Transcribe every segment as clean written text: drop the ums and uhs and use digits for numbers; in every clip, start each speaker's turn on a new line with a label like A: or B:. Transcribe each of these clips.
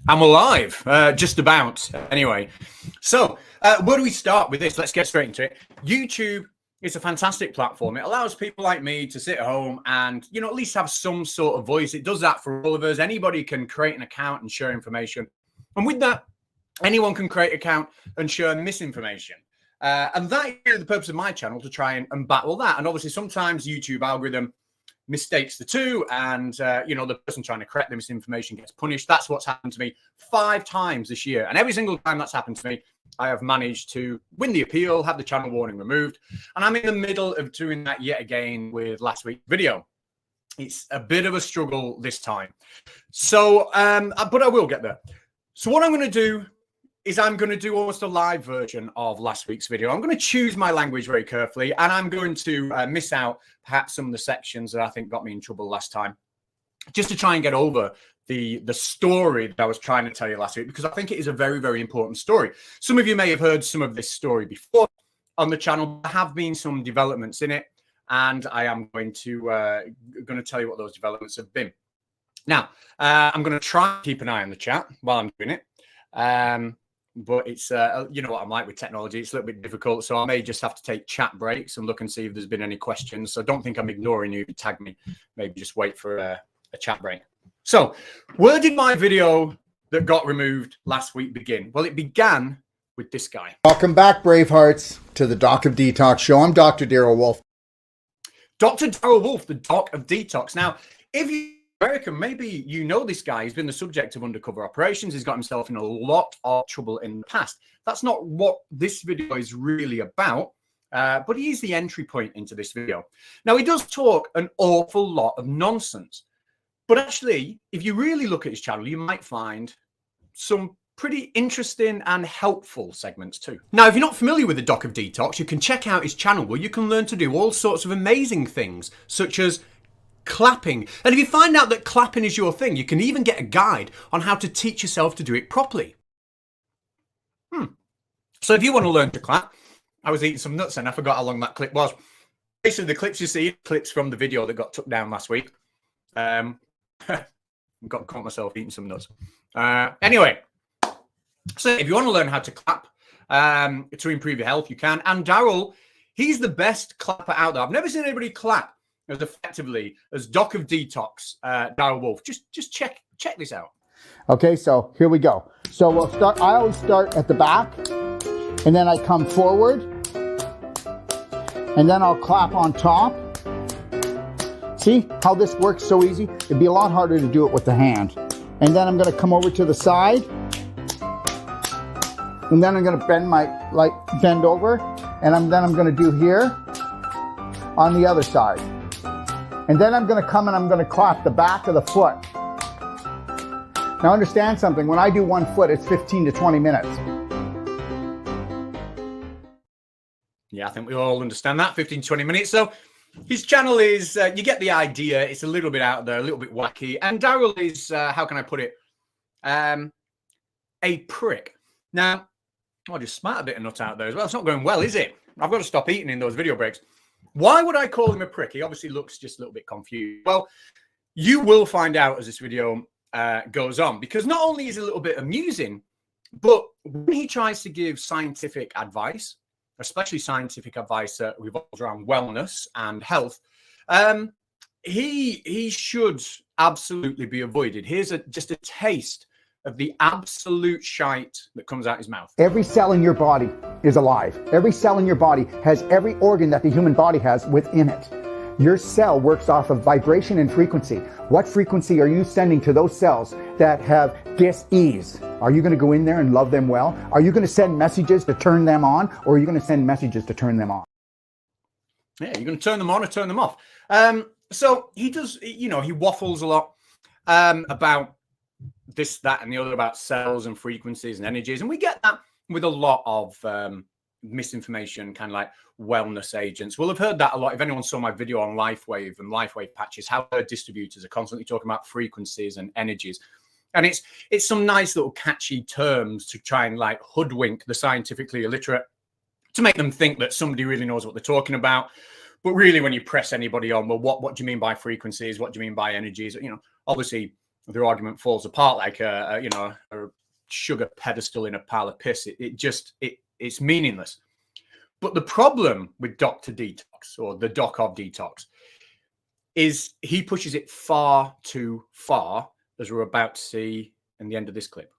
A: I'm alive, just about. Anyway, so where do we start with this? Let's get straight into it. YouTube is a fantastic platform. It allows people like me to sit at home and, you know, at least have some sort of voice. It does that for all of us. Anybody can create an account and share information. And with that, anyone can create an account and share misinformation. And that is the purpose of my channel, to try and battle that. And obviously, sometimes YouTube algorithm mistakes the two, and you know, the person trying to correct the misinformation gets punished. That's what's happened to me 5 times this year, and every single time that's happened to me, I have managed to win the appeal, have the channel warning removed, and I'm in the middle of doing that yet again with last week's video. It's a bit of a struggle this time, so but I will get there. So what I'm going to do is I'm going to do almost a live version of last week's video. I'm going to choose my language very carefully, and I'm going to miss out perhaps some of the sections that I think got me in trouble last time, just to try and get over the story that I was trying to tell you last week, because I think it is a very, very important story. Some of you may have heard some of this story before on the channel. There have been some developments in it, and I am going to tell you what those developments have been. Now, I'm going to try and keep an eye on the chat while I'm doing it. But it's, you know what I'm like with technology, it's a little bit difficult. So I may just have to take chat breaks and look and see if there's been any questions. So don't think I'm ignoring you. Tag me. Maybe just wait for a chat break. So where did my video that got removed last week begin? Well, it began with this guy.
B: Welcome back, Bravehearts, to the Doc of Detox show. I'm Dr. Daryl Wolf.
A: Dr. Daryl Wolf, the Doc of Detox. Now, if you American, maybe you know this guy. He's been the subject of undercover operations. He's got himself in a lot of trouble in the past. That's not what this video is really about, but he is the entry point into this video. Now, he does talk an awful lot of nonsense, but actually, if you really look at his channel, you might find some pretty interesting and helpful segments too. Now, if you're not familiar with the Doc of Detox, you can check out his channel where you can learn to do all sorts of amazing things, such as clapping. And if you find out that clapping is your thing, you can even get a guide on how to teach yourself to do it properly. So if you want to learn to clap, I was eating some nuts and I forgot how long that clip was. Basically, the clips you see, clips from the video that got took down last week. Got caught myself eating some nuts. Anyway, so if you want to learn how to clap to improve your health, you can. And Daryl, he's the best clapper out there. I've never seen anybody clap as effectively as Doc of Detox, Daryl Wolf. Just check this out.
B: Okay, so here we go. So we'll start. I always start at the back, and then I come forward, and then I'll clap on top. See how this works so easy? It'd be a lot harder to do it with the hand. And then I'm going to come over to the side, and then I'm going to bend over, and then I'm going to do here on the other side. And then I'm going to come and I'm going to clap the back of the foot. Now understand something, when I do one foot, it's 15 to 20 minutes.
A: Yeah, I think we all understand that, 15, 20 minutes. So his channel is, you get the idea, it's a little bit out there, a little bit wacky. And Daryl is, how can I put it, a prick. Now, I just spat a bit of nut out there as well. It's not going well, is it? I've got to stop eating in those video breaks. Why would I call him a prick? He obviously looks just a little bit confused. Well, you will find out as this video goes on, because not only is he a little bit amusing, but when he tries to give scientific advice, especially scientific advice that revolves around wellness and health, he should absolutely be avoided. Here's just a taste of the absolute shite that comes out his mouth.
B: Every cell in your body is alive. Every cell in your body has every organ that the human body has within it. Your cell works off of vibration and frequency. What frequency are you sending to those cells that have dis-ease? Are you going to go in there and love them well? Are you going to send messages to turn them on, or are you going to send messages to turn them off?
A: Yeah, you're going to turn them on or turn them off. So he does, you know, he waffles a lot about this, that, and the other, about cells and frequencies and energies. And we get that with a lot of misinformation, kind of like wellness agents. We'll have heard that a lot. If anyone saw my video on LifeWave and LifeWave patches, how their distributors are constantly talking about frequencies and energies. And it's some nice little catchy terms to try and like hoodwink the scientifically illiterate, to make them think that somebody really knows what they're talking about. But really, when you press anybody on, well, what do you mean by frequencies? What do you mean by energies? You know, obviously, their argument falls apart like a sugar pedestal in a pile of piss. It's meaningless. But the problem with Dr. Detox, or the doc of detox, is he pushes it far too far, as we're about to see in the end of this clip.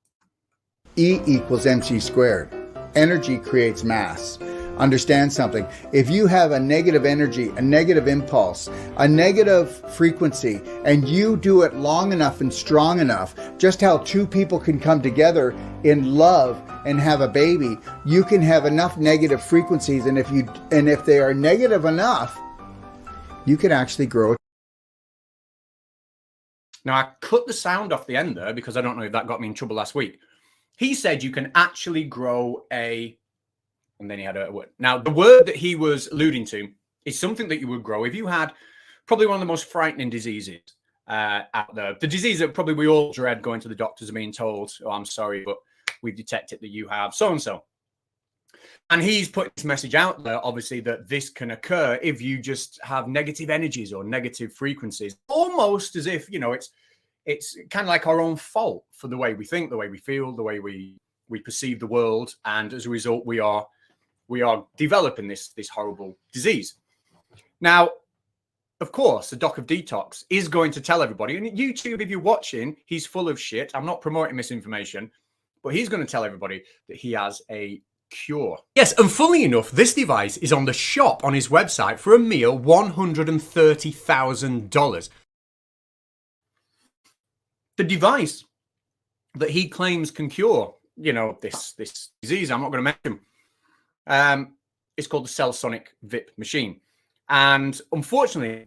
B: E equals mc squared. Energy creates mass. Understand something. If you have a negative energy, a negative impulse, a negative frequency, and you do it long enough and strong enough, just how two people can come together in love and have a baby, you can have enough negative frequencies, and if they are negative enough, you can actually grow.
A: Now, I cut the sound off the end there because I don't know if that got me in trouble last week. He said you can actually grow and then he had a word. Now, the word that he was alluding to is something that you would grow if you had probably one of the most frightening diseases out there. The disease that probably we all dread going to the doctors and being told, oh, I'm sorry, but we've detected that you have so-and-so. And he's put this message out there, obviously, that this can occur if you just have negative energies or negative frequencies, almost as if, it's kind of like our own fault for the way we think, the way we feel, the way we perceive the world. And as a result, we are developing this horrible disease. Now, of course, the doc of detox is going to tell everybody, and YouTube, if you're watching, he's full of shit. I'm not promoting misinformation, but he's going to tell everybody that he has a cure. Yes, and funnily enough, this device is on the shop on his website for a mere $130,000. The device that he claims can cure, this disease, I'm not going to mention, it's called the Cellsonic VIP machine. And unfortunately,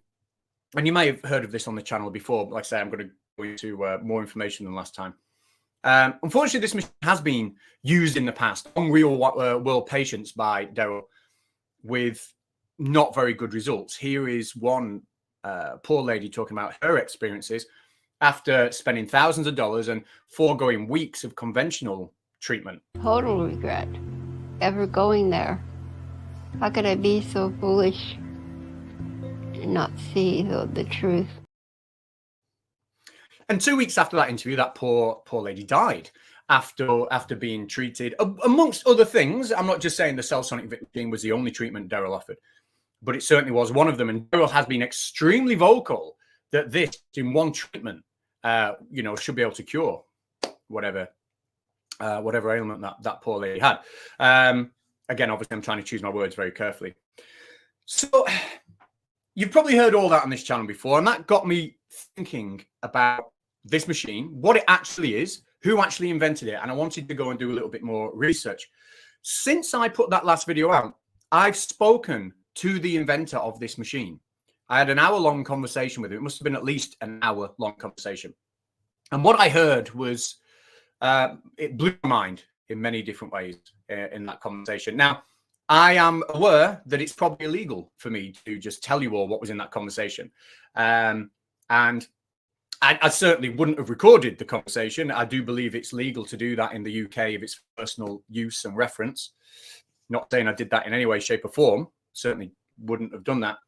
A: and you may have heard of this on the channel before, but like I say, I'm going to go into more information than last time. Unfortunately, this machine has been used in the past on real world patients by Daryl with not very good results. Here is one poor lady talking about her experiences after spending thousands of dollars and foregoing weeks of conventional treatment.
C: Total regret ever going there. How could I be so foolish and not see the truth?
A: And 2 weeks after that interview, that poor lady died after being treated, amongst other things. I'm not just saying the Cellsonic VIP machine was the only treatment Daryl offered, but it certainly was one of them. And Daryl has been extremely vocal that this, in one treatment, should be able to cure whatever ailment that poor lady had. Again, obviously, I'm trying to choose my words very carefully. So you've probably heard all that on this channel before, and that got me thinking about this machine, what it actually is, who actually invented it, and I wanted to go and do a little bit more research. Since I put that last video out, I've spoken to the inventor of this machine. I had an hour-long conversation with him. It must have been at least an hour-long conversation. And what I heard was, it blew my mind in many different ways in that conversation. Now, I am aware that it's probably illegal for me to just tell you all what was in that conversation. And I certainly wouldn't have recorded the conversation. I do believe it's legal to do that in the UK if it's personal use and reference. Not saying I did that in any way, shape or form. Certainly wouldn't have done that.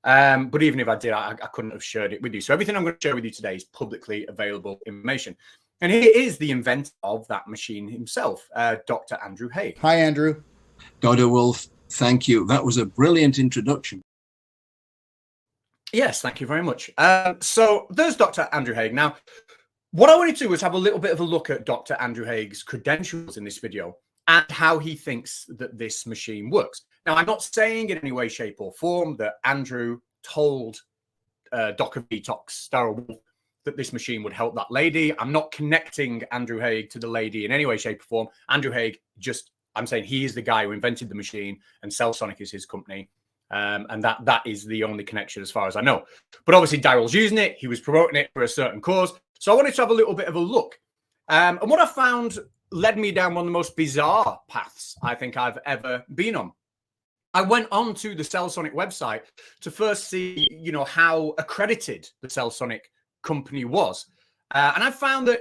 A: But even if I did, I couldn't have shared it with you. So everything I'm going to share with you today is publicly available information. And here is the inventor of that machine himself, Dr. Andrew Haig.
B: Hi, Andrew.
D: Dr. Wolf, thank you. That was a brilliant introduction.
A: Yes, thank you very much. So there's Dr. Andrew Haig. Now, what I wanted to do was have a little bit of a look at Dr. Andrew Haig's credentials in this video and how he thinks that this machine works. Now, I'm not saying in any way, shape or form that Andrew told Doc of Detox, Daryl Wolf, that this machine would help that lady. I'm not connecting Andrew Haig to the lady in any way, shape or form. Andrew Haig I'm saying he is the guy who invented the machine and Cellsonic is his company. And that is the only connection as far as I know. But obviously Daryl's using it. He was promoting it for a certain cause. So I wanted to have a little bit of a look. And what I found led me down one of the most bizarre paths I think I've ever been on. I went on to the Cellsonic website to first see, how accredited the Cellsonic company was. And I found that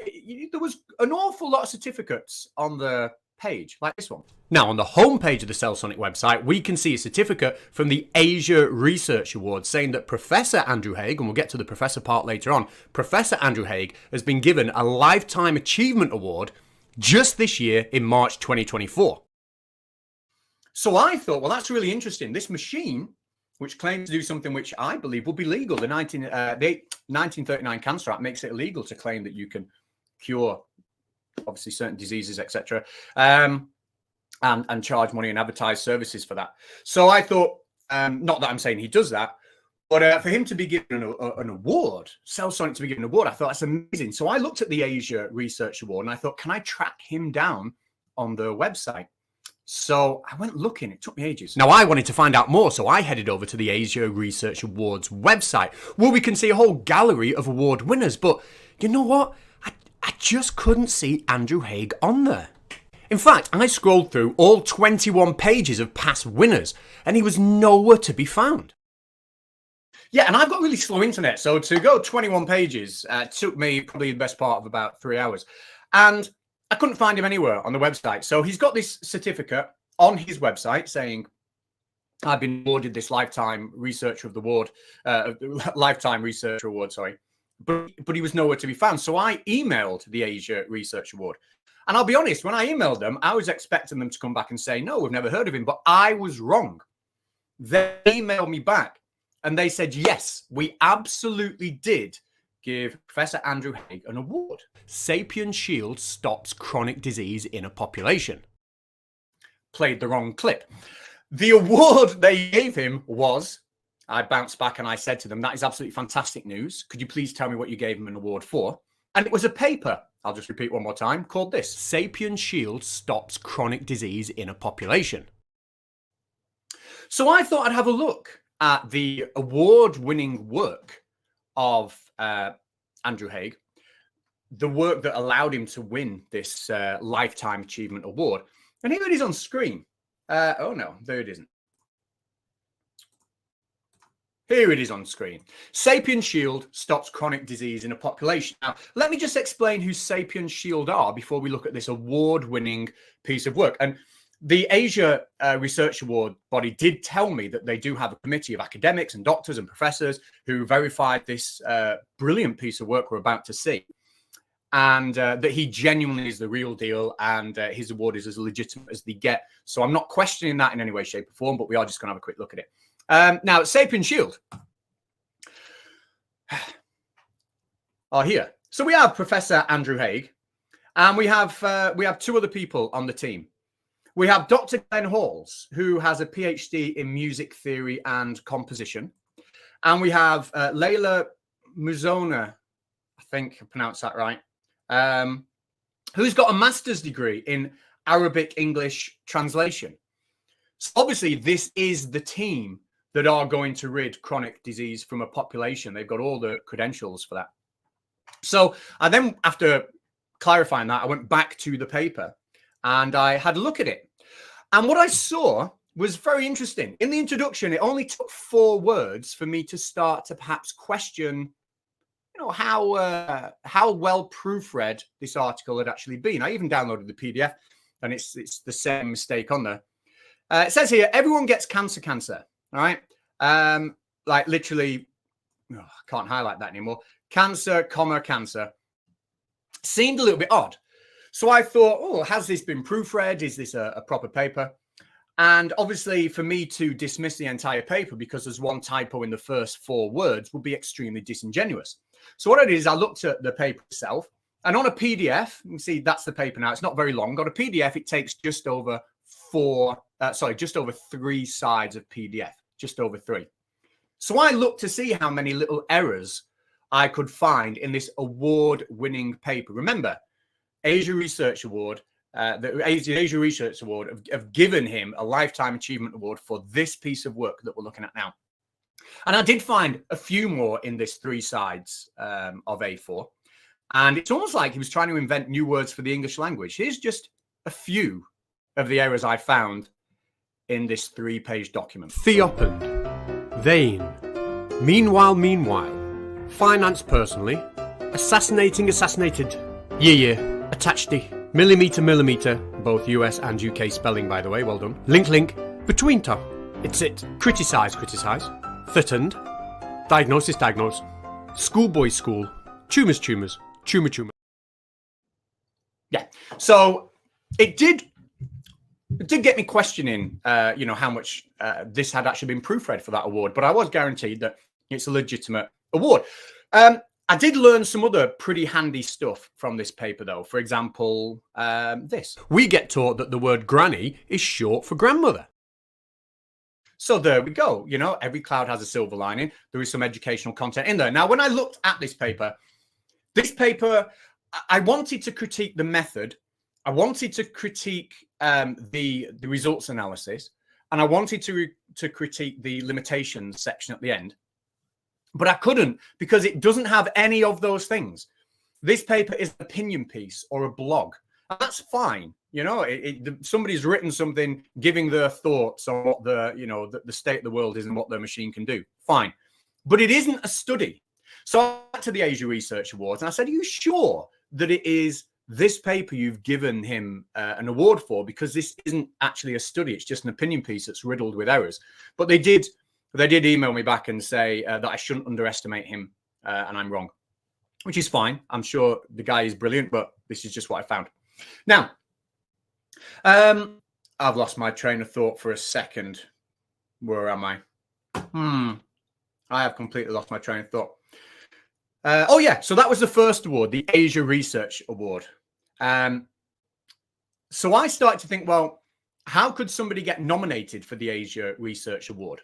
A: there was an awful lot of certificates on the page, like this one. Now, on the homepage of the Cellsonic website, we can see a certificate from the Asia Research Award saying that Professor Andrew Haigh, and we'll get to the professor part later on, Professor Andrew Haigh has been given a Lifetime Achievement Award just this year in March 2024. So I thought, well, that's really interesting. This machine, which claims to do something which I believe will be legal, the 1939 Cancer Act makes it illegal to claim that you can cure, obviously, certain diseases, etc., and charge money and advertise services for that. So I thought, not that I'm saying he does that, but for him to be given an award, Cellsonic to be given an award, I thought that's amazing. So I looked at the Asia Research Award and I thought, can I track him down on the website? So I went looking. It took me ages. Now, I wanted to find out more, so I headed over to the Asia Research Awards website, where we can see a whole gallery of award winners. But you know what? I just couldn't see Andrew Haigh on there. In fact, I scrolled through all 21 pages of past winners, and he was nowhere to be found. Yeah, and I've got really slow internet, so to go 21 pages took me probably the best part of about 3 hours. And I couldn't find him anywhere on the website. So he's got this certificate on his website saying, I've been awarded this Lifetime Researcher of the Award, Lifetime Researcher Award, sorry. But he was nowhere to be found. So I emailed the Asia Research Award. And I'll be honest, when I emailed them, I was expecting them to come back and say, no, we've never heard of him. But I was wrong. They emailed me back and they said, yes, we absolutely did give Professor Andrew Haigh an award. Sapen shield stops chronic disease in a population. Played the wrong clip. The award they gave him was, I bounced back and I said to them, that is absolutely fantastic news. Could you please tell me what you gave him an award for? And it was a paper, I'll just repeat one more time, called this: Sapen shield stops chronic disease in a population. So I thought I'd have a look at the award-winning work of Andrew Haigh, the work that allowed him to win this Lifetime Achievement Award. And here it is on screen. Oh no, there it isn't. Here it is on screen. Sapen shield stops chronic disease in a population. Now, let me just explain who Sapen shield are before we look at this award-winning piece of work. And the Asia Research Award body did tell me that they do have a committee of academics and doctors and professors who verified this brilliant piece of work we're about to see. And that he genuinely is the real deal, and his award is as legitimate as they get. So I'm not questioning that in any way, shape, or form, but we are just going to have a quick look at it. Now, Sapen shield are here. So we have Professor Andrew Haigh, and we have two other people on the team. We have Dr. Glenn Halls, who has a PhD in music theory and composition. And we have Layla Muzona, I think I pronounced that right, who's got a master's degree in Arabic English translation. So obviously, this is the team that are going to rid chronic disease from a population. They've got all the credentials for that. So I then, after clarifying that, I went back to the paper and I had a look at it. And what I saw was very interesting. In the introduction, it only took 4 words for me to start to perhaps question, you know, how well proofread this article had actually been. I even downloaded the PDF, and it's the same mistake on there. It says here, everyone gets cancer. All right. Like literally, oh, I can't highlight that anymore. Cancer, cancer. Seemed a little bit odd. So I thought, oh, has this been proofread? Is this a proper paper? And obviously for me to dismiss the entire paper because there's one typo in the first 4 words would be extremely disingenuous. So what I did is I looked at the paper itself, and on a PDF, you can see that's the paper now. It's not very long. On a PDF, it takes just over 3 sides of PDF. Just over 3. So I looked to see how many little errors I could find in this award-winning paper. Remember, Asia Research Award, the Asia Research Award have given him a Lifetime Achievement Award for this piece of work that we're looking at now. And I did find a few more in this 3 sides of A4. And it's almost like he was trying to invent new words for the English language. Here's just a few of the errors I found in this 3-page document. Theopened, vain, meanwhile, financed personally, assassinated, attached,
E: Millimeter, both US and UK spelling, by the way, well done. Link, between top. It's it. Criticise. Threatened. Diagnose. Schoolboy school. Tumor.
A: Yeah. So it did get me questioning, how much this had actually been proofread for that award, but I was guaranteed that it's a legitimate award. I did learn some other pretty handy stuff from this paper, though. For example, this.
E: We get taught that the word granny is short for grandmother.
A: So there we go. Every cloud has a silver lining. There is some educational content in there. Now, when I looked at this paper, I wanted to critique the method. I wanted to critique the results analysis, and I wanted to critique the limitations section at the end. But I couldn't, because it doesn't have any of those things. This paper is an opinion piece or a blog, and that's fine. Somebody's written something giving their thoughts on what the state of the world is and what their machine can do. Fine. But it isn't a study. So I went to the Asia Research Awards and I said, are you sure that it is this paper you've given him an award for? Because this isn't actually a study. It's just an opinion piece that's riddled with errors. But they did email me back and say that I shouldn't underestimate him, and I'm wrong, which is fine. I'm sure the guy is brilliant, but this is just what I found. Now, I've lost my train of thought for a second. Where am I? I have completely lost my train of thought. Oh, yeah. So that was the first award, the Asia Research Award. So I started to think, well, how could somebody get nominated for the Asia Research Award?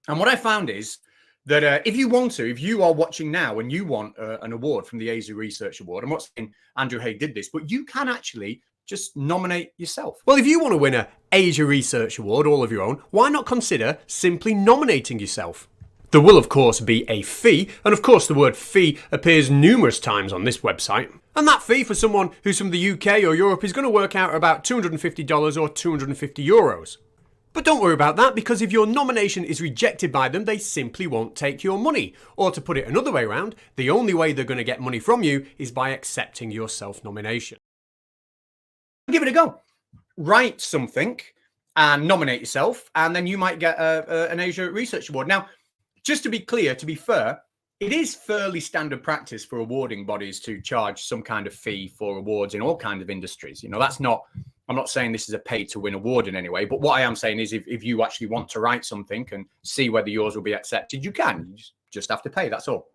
A: And what I found is that if you are watching now and you want an award from the Asia Research Award, I'm not saying Andrew Haigh did this, but you can actually just nominate yourself.
E: Well, if you want to win an Asia Research Award all of your own, why not consider simply nominating yourself? There will, of course, be a fee, and of course the word fee appears numerous times on this website. And that fee for someone who's from the UK or Europe is going to work out about $250 or 250 euros. But don't worry about that, because if your nomination is rejected by them, they simply won't take your money. Or to put it another way around, the only way they're going to get money from you is by accepting your self-nomination.
A: Give it a go. Write something and nominate yourself, and then you might get an Asia Research Award. Now, just to be clear, to be fair, it is fairly standard practice for awarding bodies to charge some kind of fee for awards in all kinds of industries. I'm not saying this is a pay to win award in any way, but what I am saying is if you actually want to write something and see whether yours will be accepted, you can. You just have to pay, that's all.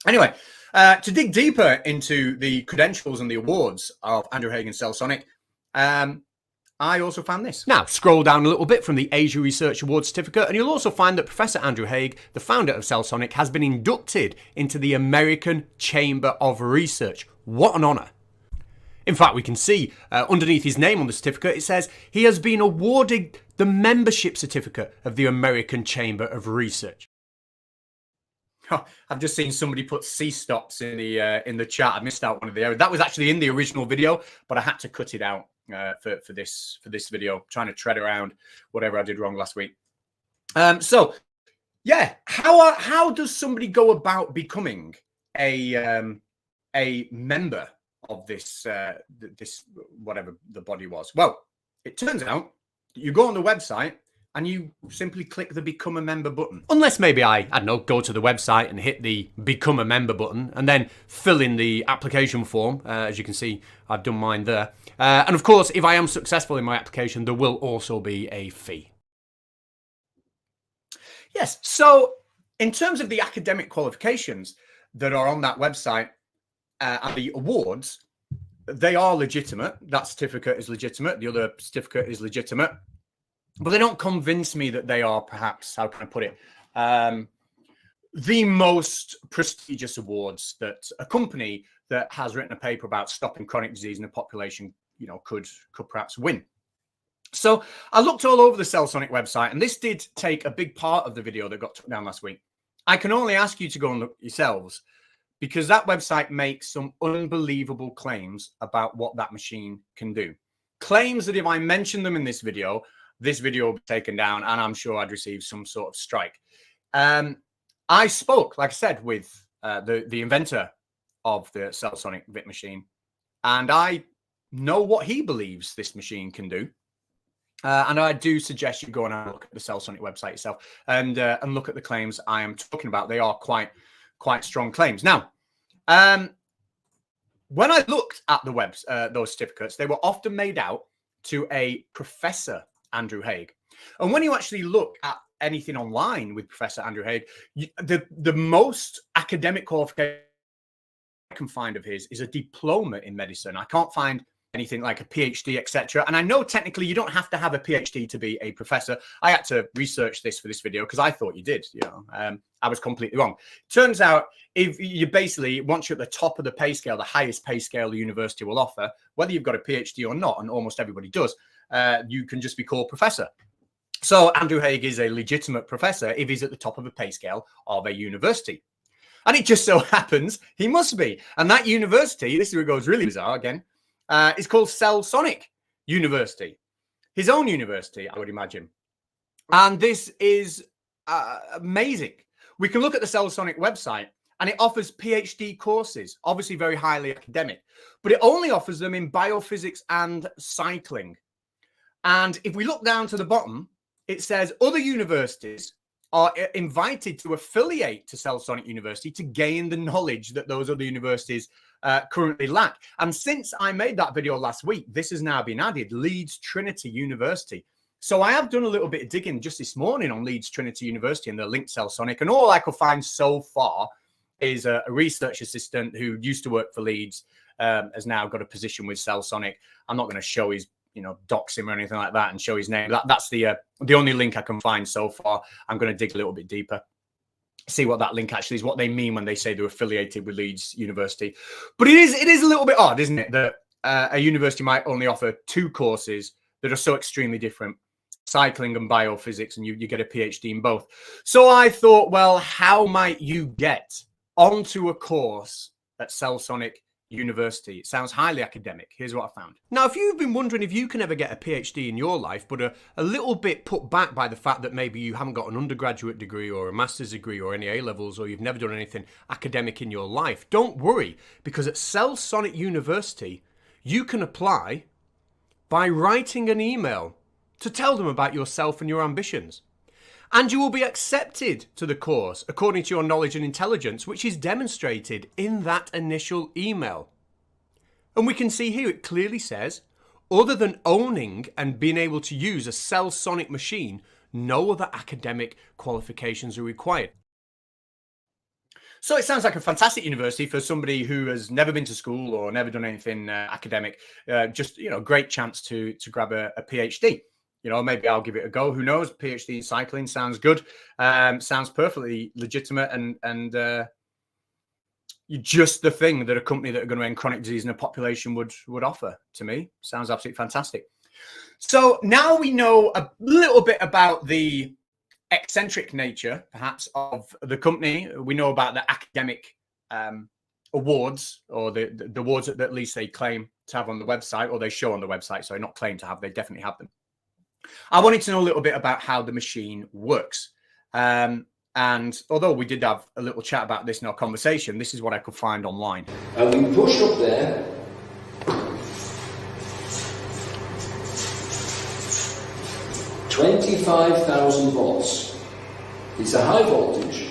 A: Anyway, to dig deeper into the credentials and the awards of Andrew Haigh and Cellsonic, I also found this.
E: Now, scroll down a little bit from the Asia Research Award certificate, and you'll also find that Professor Andrew Haigh, the founder of Cellsonic, has been inducted into the American Chamber of Research. What an honour. In fact, we can see underneath his name on the certificate, it says he has been awarded the membership certificate of the American Chamber of Research.
A: Oh, I've just seen somebody put C stops in the chat. I missed out one of the errors. That was actually in the original video, but I had to cut it out for this video, trying to tread around whatever I did wrong last week. So yeah, how does somebody go about becoming a member of this whatever the body was? Well, it turns out you go on the website and you simply click the Become a Member button.
E: Unless maybe I don't know, go to the website and hit the Become a Member button and then fill in the application form. As you can see, I've done mine there. And of course, if I am successful in my application, there will also be a fee.
A: Yes. So in terms of the academic qualifications that are on that website and the awards, they are legitimate. That certificate is legitimate. The other certificate is legitimate. But they don't convince me that they are, perhaps, how can I put it, the most prestigious awards that a company that has written a paper about stopping chronic disease in the population, could perhaps win. So I looked all over the Cellsonic website, and this did take a big part of the video that got took down last week. I can only ask you to go and look yourselves, because that website makes some unbelievable claims about what that machine can do. Claims that if I mention them in this video will be taken down, and I'm sure I'd receive some sort of strike. I spoke, like I said, with the inventor of the Cellsonic VIP machine, and I know what he believes this machine can do. And I do suggest you go and have a look at the Cellsonic website itself and look at the claims I am talking about. They are quite strong claims. Now, when I looked at the those certificates, they were often made out to a Professor Andrew Haig. And when you actually look at anything online with Professor Andrew Haig, the most academic qualification I can find of his is a diploma in medicine. I can't find anything like a PhD, etc. And I know technically you don't have to have a PhD to be a professor. I had to research this for this video because I thought you did. I was completely wrong. Turns out, if you basically, once you're at the top of the pay scale, the highest pay scale the university will offer, whether you've got a PhD or not, and almost everybody does, you can just be called professor. So Andrew Haig is a legitimate professor if he's at the top of a pay scale of a university. And it just so happens he must be. And that university, this is where it goes really bizarre again, it's called Cellsonic University, his own university, I would imagine. And this is amazing. We can look at the Cellsonic website and it offers PhD courses, obviously very highly academic, but it only offers them in biophysics and cycling. And if we look down to the bottom, it says other universities are invited to affiliate to Cellsonic University to gain the knowledge that those other universities currently lack. And since I made that video last week, this has now been added, Leeds Trinity University. So I have done a little bit of digging just this morning on Leeds Trinity University and the link Cellsonic, and all I could find so far is a research assistant who used to work for Leeds, has now got a position with Cellsonic. I'm not going to show his, dox him or anything like that and show his name. That's the only link I can find so far. I'm going to dig a little bit deeper, see what that link actually is, what they mean when they say they're affiliated with Leeds University. But it is a little bit odd, isn't it, that a university might only offer two courses that are so extremely different, cycling and biophysics, and you get a PhD in both. So I thought, well, how might you get onto a course at Cellsonic University? It sounds highly academic. Here's what I found.
E: Now, if you've been wondering if you can ever get a PhD in your life, but a little bit put back by the fact that maybe you haven't got an undergraduate degree or a master's degree or any A-levels, or you've never done anything academic in your life, don't worry, because at Cellsonic University, you can apply by writing an email to tell them about yourself and your ambitions. And you will be accepted to the course according to your knowledge and intelligence, which is demonstrated in that initial email. And we can see here it clearly says, other than owning and being able to use a Cellsonic machine, no other academic qualifications are required.
A: So it sounds like a fantastic university for somebody who has never been to school or never done anything academic. Just, great chance to grab a PhD. Maybe I'll give it a go. Who knows? PhD in cycling sounds good. Sounds perfectly legitimate and just the thing that a company that are going to end chronic disease in a population would offer to me. Sounds absolutely fantastic. So now we know a little bit about the eccentric nature, perhaps, of the company. We know about the academic awards, or the awards that at least they claim to have on the website, or they show on the website. So not claim to have, they definitely have them. I wanted to know a little bit about how the machine works. And although we did have a little chat about this in our conversation, this is what I could find online.
F: And we push up there. 25,000 volts. It's a high voltage,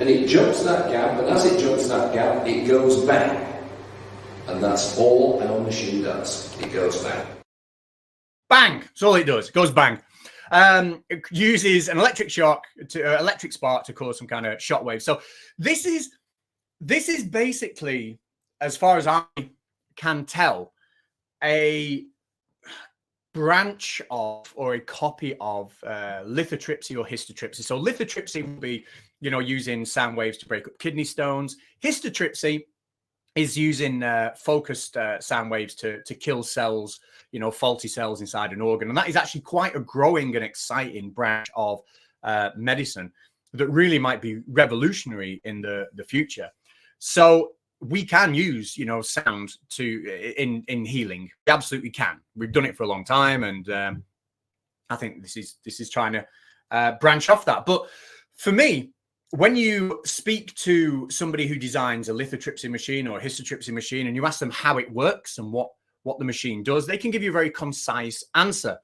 F: and it jumps that gap, and as it jumps that gap, it goes bang. And that's all our machine does. It goes bang.
A: Bang! That's all it does. It goes bang. It uses an electric shock to electric spark to cause some kind of shockwave. So this is basically, as far as I can tell, a branch of or a copy of lithotripsy or histotripsy. So lithotripsy will be, using sound waves to break up kidney stones. Histotripsy is using focused sound waves to kill cells, faulty cells inside an organ. And that is actually quite a growing and exciting branch of medicine that really might be revolutionary in the future. So we can use, sound in healing. We absolutely can. We've done it for a long time. And I think this is trying to branch off that. But for me, when you speak to somebody who designs a lithotripsy machine or a histotripsy machine and you ask them how it works and what what the machine does. They can give you a very concise answer.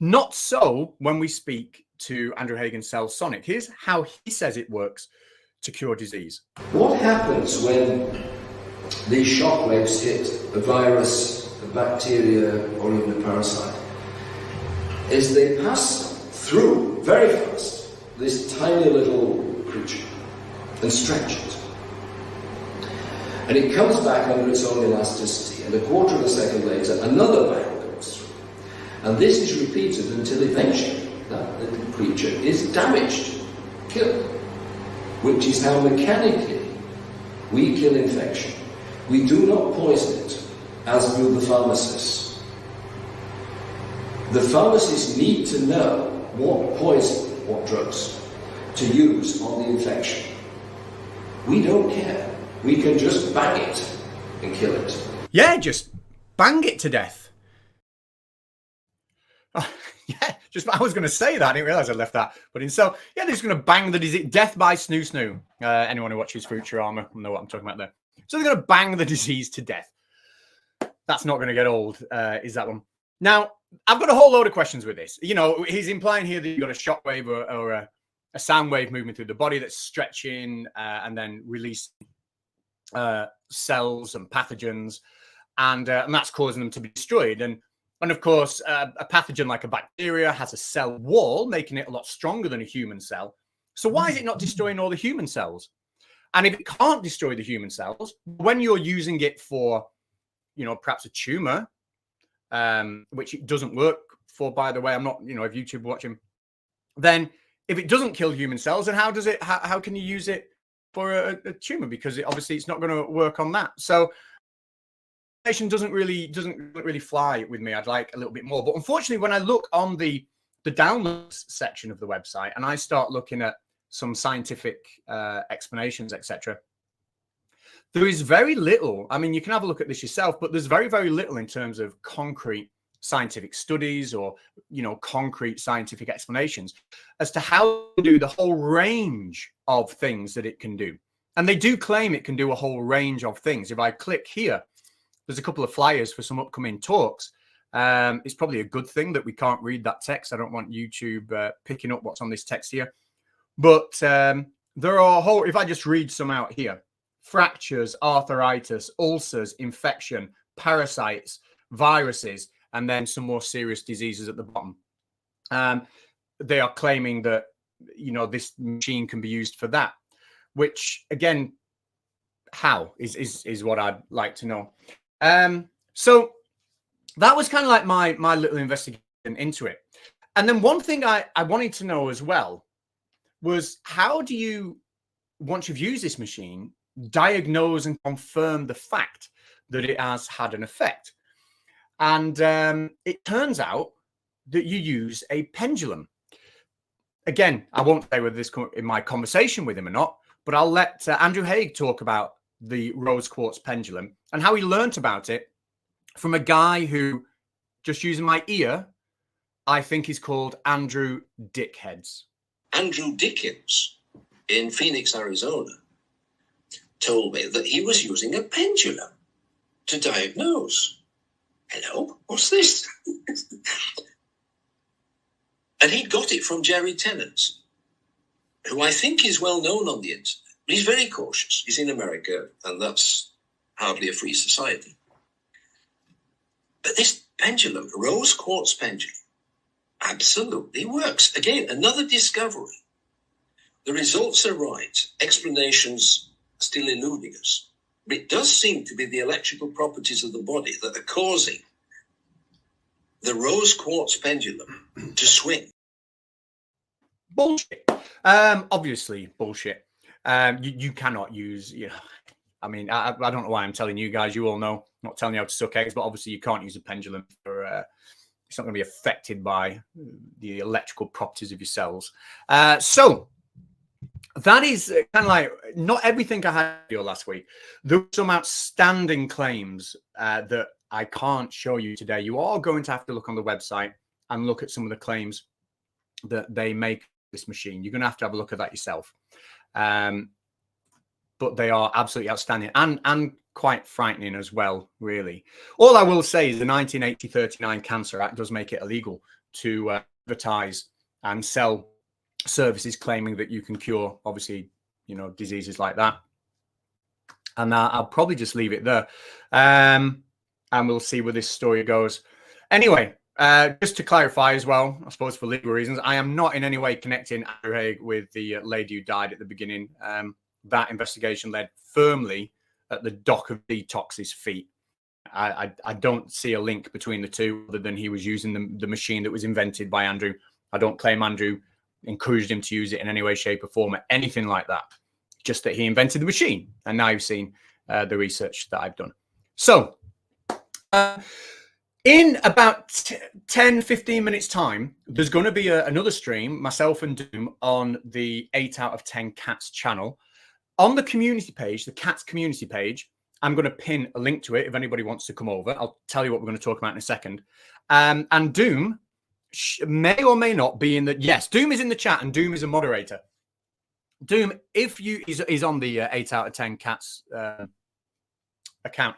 A: Not so when we speak to Andrew Hagen's Cell Sonic. Here's how he says it works to cure disease.
F: What happens when these shock waves hit a virus, a bacteria, or even a parasite is they pass through very fast this tiny little creature and stretch it. And it comes back under its own elasticity, and a quarter of a second later another bang goes through. And this is repeated until eventually that little creature is damaged, killed, which is how mechanically we kill infection. We do not poison it, as do the pharmacists. The pharmacists need to know what poison, what drugs, to use on the infection. We don't care. We can just bang it and kill it.
A: Yeah, just bang it to death. Oh, yeah, I was going to say that. I didn't realize I left that. But so, yeah, they're just going to bang the disease. Death by snoo snoo. Anyone who watches Futurama will know what I'm talking about there. So they're going to bang the disease to death. That's not going to get old, is that one? Now, I've got a whole load of questions with this. You know, he's implying here that you've got a shock wave or a sound wave moving through the body that's stretching and then releasing cells and pathogens, and that's causing them to be destroyed. And of course, a pathogen like a bacteria has a cell wall, making it a lot stronger than a human cell. So why is it not destroying all the human cells? And if it can't destroy the human cells, when you're using it for, you know, perhaps a tumor, which it doesn't work for, by the way, I'm not, you know, if YouTube watching, then if it doesn't kill human cells, then how can you use it for a tumor? Because obviously it's not going to work on that. So doesn't really fly with me. I'd like a little bit more. But unfortunately, when I look on the downloads section of the website and I start looking at some scientific explanations, etc., there is very little. I mean, you can have a look at this yourself, but there's very, very little in terms of concrete scientific studies or, you know, concrete scientific explanations as to how to do the whole range of things that it can do. And they do claim it can do a whole range of things. If I click here, there's a couple of flyers for some upcoming talks. It's probably a good thing that we can't read that text. I don't want YouTube picking up what's on this text here. But there are a whole, if I just read some out here, fractures, arthritis, ulcers, infection, parasites, viruses, and then some more serious diseases at the bottom. They are claiming that, you know, this machine can be used for that, which again, how is what I'd like to know. So that was kind of like my little investigation into it. And then one thing I wanted to know as well was, how do you, once you've used this machine, diagnose and confirm the fact that it has had an effect? And it turns out that you use a pendulum. Again, I won't say whether this in my conversation with him or not, but I'll let Andrew Haig talk about the rose quartz pendulum and how he learnt about it from a guy who, just using my ear, I think is called Andrew Dickheads.
G: Andrew Dickens in Phoenix, Arizona, told me that he was using a pendulum to diagnose. Hello, what's this? And he got it from Jerry Tennant, who I think is well known on the internet. But he's very cautious. He's in America, and that's hardly a free society. But this pendulum, rose quartz pendulum, absolutely works. Again, another discovery. The results are right. Explanations still eluding us. But it does seem to be the electrical properties of the body that are causing the rose quartz pendulum to swing.
A: Bullshit. Obviously, bullshit. You cannot use, you know, I mean, I don't know why I'm telling you guys. You all know. I'm not telling you how to suck eggs, but obviously you can't use a pendulum for, it's not going to be affected by the electrical properties of your cells. So that is kind of like, not everything I had video last week. There were some outstanding claims that I can't show you today. You are going to have to look on the website and look at some of the claims that they make this machine. You're going to have a look at that yourself. But they are absolutely outstanding. And quite frightening as well, really. All I will say is the 1980-39 Cancer Act does make it illegal to advertise and sell services claiming that you can cure, obviously, you know, diseases like that. And I'll probably just leave it there. And we'll see where this story goes. Anyway, just to clarify as well, I suppose for legal reasons, I am not in any way connecting Andrew Haigh with the lady who died at the beginning. That investigation led firmly at the doc of Detox's feet. I don't see a link between the two other than he was using the machine that was invented by Andrew. I don't claim Andrew encouraged him to use it in any way, shape or form or anything like that. Just that he invented the machine. And now you've seen the research that I've done. So in about 10, 15 minutes time, there's going to be another stream, myself and Doom, on the 8 out of 10 Cats channel. On the community page, the Cats community page, I'm going to pin a link to it if anybody wants to come over. I'll tell you what we're going to talk about in a second. And Doom may or may not be in the... Yes, Doom is in the chat and Doom is a moderator. Doom, if you... He's on the 8 out of 10 Cats account.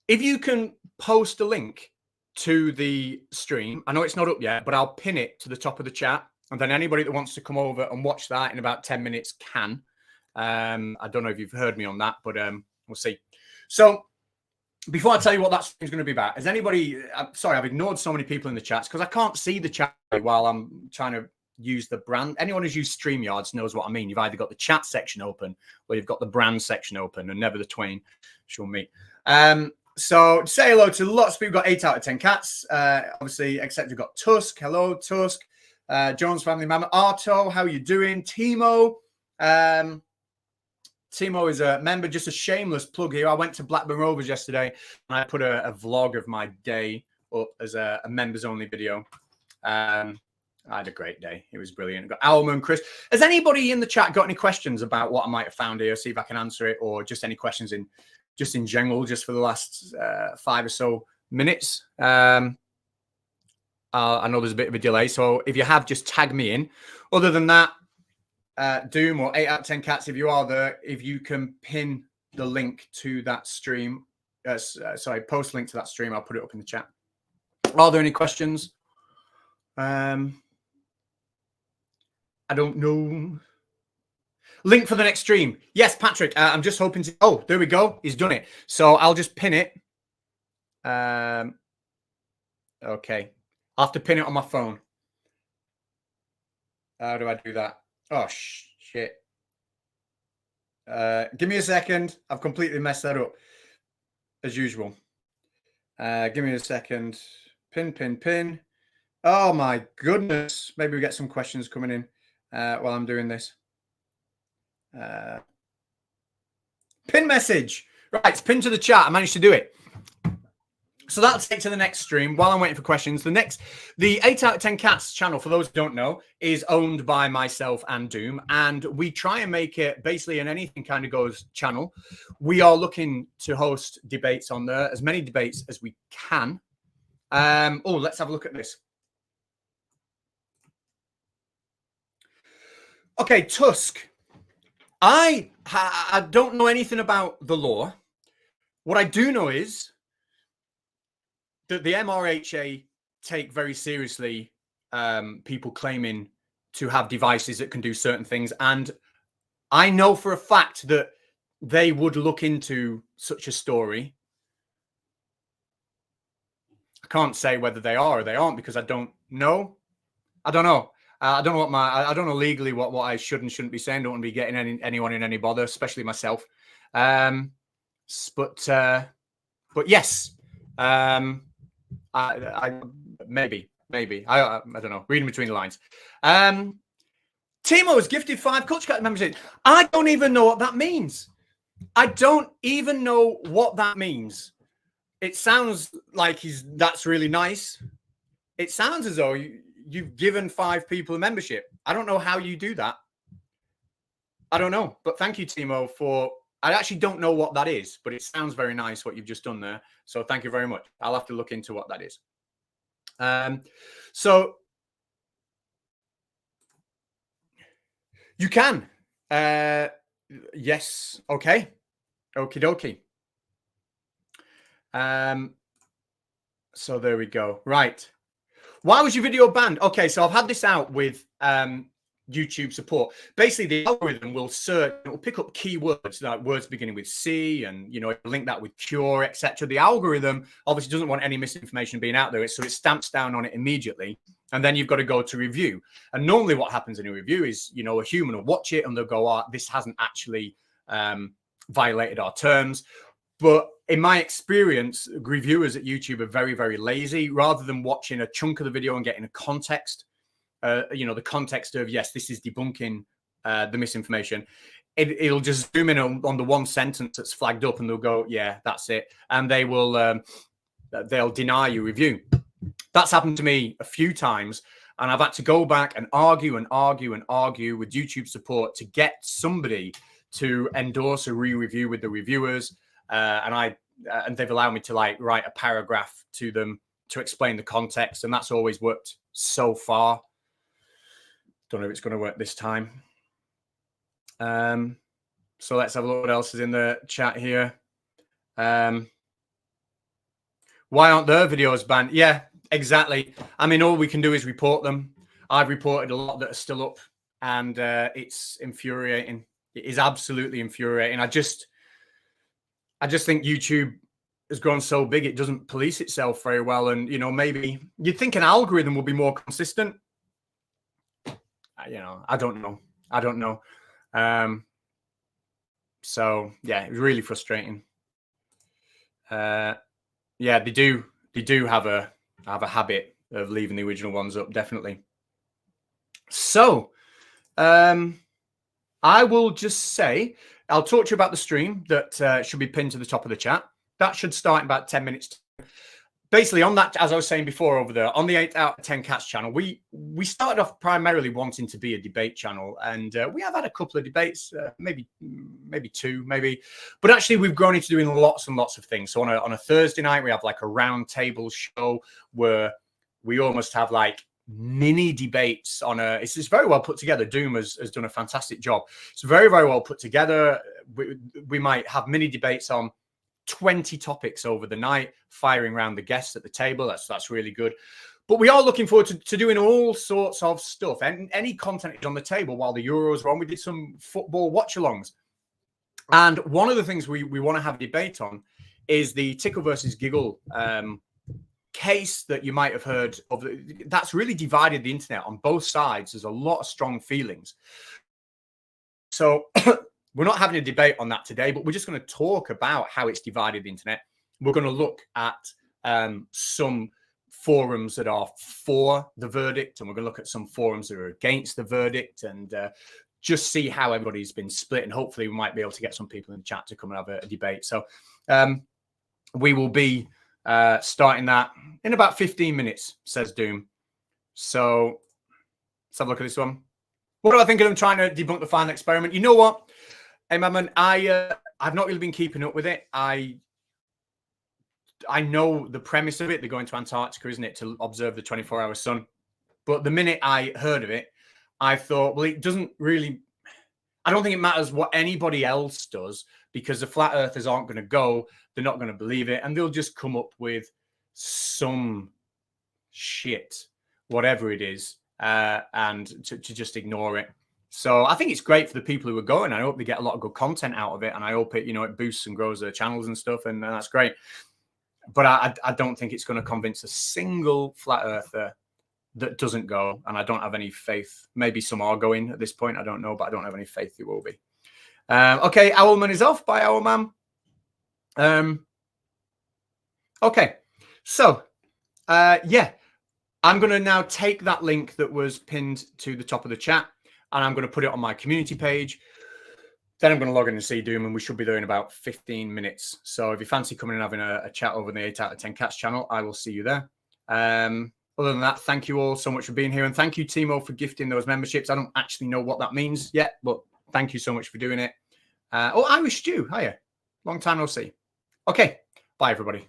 A: If you can post a link to the stream, I know it's not up yet, but I'll pin it to the top of the chat. And then anybody that wants to come over and watch that in about 10 minutes can. I don't know if you've heard me on that, but we'll see. So before I tell you what that stream is going to be about, has anybody... sorry, I've ignored so many people in the chats because I can't see the chat while I'm trying to use the brand. Anyone who's used StreamYards knows what I mean. You've either got the chat section open or you've got the brand section open, and never the twain shall meet. So say hello to lots of people. We've got 8 out of 10 Cats, obviously, except we've got Tusk. Hello, Tusk. Jones Family Mama. Arto, how are you doing? Timo. Timo is a member, just a shameless plug here. I went to Blackburn Rovers yesterday and I put a vlog of my day up as a members only video. I had a great day. It was brilliant. I've got Alma and Chris. Has anybody in the chat got any questions about what I might have found here? See if I can answer it, or just any questions in general, just for the last 5 or so minutes. I know there's a bit of a delay, so if you have, just tag me in. Other than that, Doom or 8 out of 10 Cats, if you are there, if you can pin the link to that stream, sorry, post a link to that stream, I'll put it up in the chat. Are there any questions? I don't know. Link for the next stream. Yes, Patrick, I'm just hoping to... Oh, there we go. He's done it. So I'll just pin it. Okay. I'll have to pin it on my phone. How do I do that? Oh, shit. Give me a second. I've completely messed that up, as usual. Give me a second. Pin. Oh, my goodness. Maybe we get some questions coming in while I'm doing this. Pin message. Right, it's pinned to the chat. I managed to do it. So that'll take to the next stream while I'm waiting for questions. The 8 out of 10 Cats channel, for those who don't know, is owned by myself and Doom. And we try and make it basically an anything kind of goes channel. We are looking to host debates on there, as many debates as we can. Oh, let's have a look at this. Okay, Tusk. I don't know anything about the law. What I do know is that the MRHA take very seriously people claiming to have devices that can do certain things. And I know for a fact that they would look into such a story. I can't say whether they are or they aren't because I don't know. I don't know. I don't know I don't know legally what I should and shouldn't be saying. Don't want to be getting anyone in any bother, especially myself. But yes, I maybe I don't know. Reading between the lines. Timo has gifted 5 Culture Cat members in. I don't even know what that means. I don't even know what that means. It sounds like that's really nice. It sounds as though you've given 5 people a membership. I don't know how you do that. I don't know. But thank you, Timo, for... I actually don't know what that is, but it sounds very nice what you've just done there. So thank you very much. I'll have to look into what that is. So you can. Yes. Okay. Okie dokie. So there we go. Right. Why was your video banned? Okay, so I've had this out with YouTube support. Basically, the algorithm will search, it will pick up keywords, like words beginning with C, and link that with cure, etc. The algorithm obviously doesn't want any misinformation being out there, so it stamps down on it immediately. And then you've got to go to review. And normally what happens in a review is, a human will watch it and they'll go, oh, this hasn't actually violated our terms. But in my experience, reviewers at YouTube are very, very lazy. Rather than watching a chunk of the video and getting a context, the context of, yes, this is debunking the misinformation, it'll just zoom in on the one sentence that's flagged up and they'll go, yeah, that's it. And they will, they'll deny your review. That's happened to me a few times. And I've had to go back and argue with YouTube support to get somebody to endorse a re-review with the reviewers. And they've allowed me to write a paragraph to them to explain the context, and that's always worked so far. Don't know if it's going to work this time. So let's have a look what else is in the chat here. Why aren't their videos banned? Yeah, exactly. I mean, all we can do is report them. I've reported a lot that are still up, and it's infuriating. It is absolutely infuriating. I just think YouTube has grown so big, it doesn't police itself very well. And, maybe you'd think an algorithm would be more consistent. I don't know. So, yeah, it was really frustrating. Yeah, they do have a habit of leaving the original ones up, definitely. So, I will just say, I'll talk to you about the stream that should be pinned to the top of the chat. That should start in about 10 minutes. Basically, on that, as I was saying before over there, on the 8 out of 10 Cats channel, we started off primarily wanting to be a debate channel. And we have had a couple of debates, maybe two, maybe. But actually, we've grown into doing lots and lots of things. So on a Thursday night, we have a round table show where we almost have mini debates on it's very well put together. Doom has done a fantastic job. It's very, very well put together. We might have mini debates on 20 topics over the night, firing around the guests at the table. That's really good. But we are looking forward to doing all sorts of stuff. And any content is on the table. While the Euros were on, we did some football watch-alongs. And one of the things we want to have a debate on is the Tickle versus Giggle case that you might have heard of. That's really divided the internet on both sides. There's a lot of strong feelings. So we're not having a debate on that today, but we're just going to talk about how it's divided the internet. We're going to look at some forums that are for the verdict, and we're going to look at some forums that are against the verdict, and just see how everybody's been split. And hopefully we might be able to get some people in the chat to come and have a debate. So we will be starting that in about 15 minutes, says Doom. So let's have a look at this one. What do I think of them trying to debunk the final experiment? You know what? Hey, man, I've not really been keeping up with it. I know the premise of it. They're going to Antarctica, isn't it, to observe the 24-hour sun. But the minute I heard of it, I thought, well, it doesn't really... I don't think it matters what anybody else does, because the flat earthers aren't going to go. They're not going to believe it. And they'll just come up with some shit, whatever it is, and to just ignore it. So I think it's great for the people who are going. I hope they get a lot of good content out of it, and I hope it, it boosts and grows their channels and stuff, and that's great. But I don't think it's going to convince a single flat earther that doesn't go, and I don't have any faith. Maybe some are going at this point. I don't know, but I don't have any faith they will be. Okay, Owlman is off. Bye, Owlman. Okay, so yeah, I'm going to now take that link that was pinned to the top of the chat, and I'm going to put it on my community page. Then I'm going to log in and see Doom, and we should be there in about 15 minutes. So if you fancy coming and having a chat over in the 8 out of 10 Cats channel, I will see you there. Other than that, thank you all so much for being here. And thank you, Timo, for gifting those memberships. I don't actually know what that means yet, but thank you so much for doing it. Oh, Irish Stew. Hiya. Long time no see. Okay. Bye, everybody.